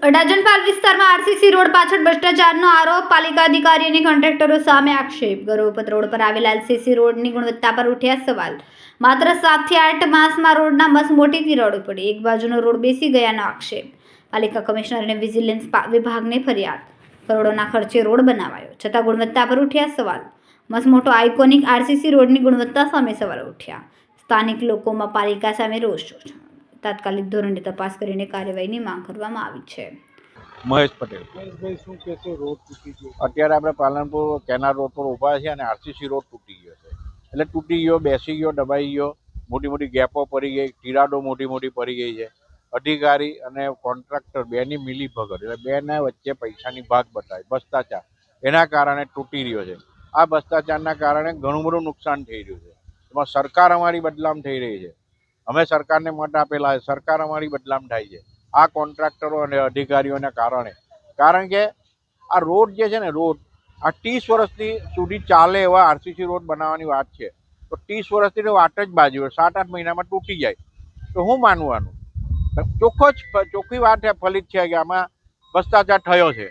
અડાજણપાલ વિસ્તારમાં RCC road પાછળ ભ્રષ્ટાચારનો આરોપ, પાલિકા અધિકારી અને કોન્ટ્રાક્ટરો સામે આક્ષેપ। ગરોપત રોડ પર આવેલા આરસીસી રોડની ગુણવત્તા પર ઉઠ્યા સવાલ। માત્ર 7 થી 8 માસમાં રોડના મસમોટી તિરાડો પડી, એક બાજુનો રોડ બેસી ગયાનો આક્ષેપ। પાલિકા કમિશનર અને વિજિલન્સ વિભાગને ફરિયાદ। કરોડોના ખર્ચે રોડ બનાવાયો, છતાં ગુણવત્તા પર ઉઠ્યા સવાલ। મસમોટો આઇકોનિક આરસીસી રોડની ગુણવત્તા સામે સવાલ ઉઠ્યા। સ્થાનિક લોકોમાં પાલિકા સામે રોષ છે। તાત્કાલિક ધોરણે તપાસ કરીને કાર્યવાહીની માંગ કરવામાં આવી છે। મહેશ પટેલ। મહેશભાઈ, શું કહેશો? રોડ તૂટી ગયો, અત્યારે આપણે પાલનપુર કેનાલ રોડ પર ઊભા છીએ અને આરસીસી રોડ તૂટી ગયો છે। એટલે તૂટી ગયો, બેસી ગયો, દબાઈ ગયો, મોટી મોટી ગેપો પડી ગઈ, તિરાડો મોટી મોટી પડી ગઈ છે। અધિકારી અને કોન્ટ્રાક્ટર બેની મિલીભગત, એટલે બેના વચ્ચે પૈસાની ભાગ બતાવી, ભ્રષ્ટાચાર, એના કારણે તૂટી રહ્યો છે। આ ભ્રષ્ટાચારના કારણે ઘણું બધું નુકસાન થઈ રહ્યું છે। એમાં સરકાર અમારી બદનામ થઈ રહી છે। અમે સરકારને મત આપેલા છે, સરકાર અમારી બદનામ થાય છે આ કોન્ટ્રાક્ટરો અને અધિકારીઓના કારણે। કારણ કે આ રોડ જે છે ને, રોડ આ 30 વર્ષથી સુધી ચાલે એવા આરસીસી રોડ બનાવવાની વાત છે, તો 30 વર્ષથી તો વાત જ બાજુ હોય, 7-8 મહિનામાં તૂટી જાય તો શું માનવાનું? ચોખ્ખી વાત ફલિત છે કે આમાં ભ્રષ્ટાચાર થયો છે।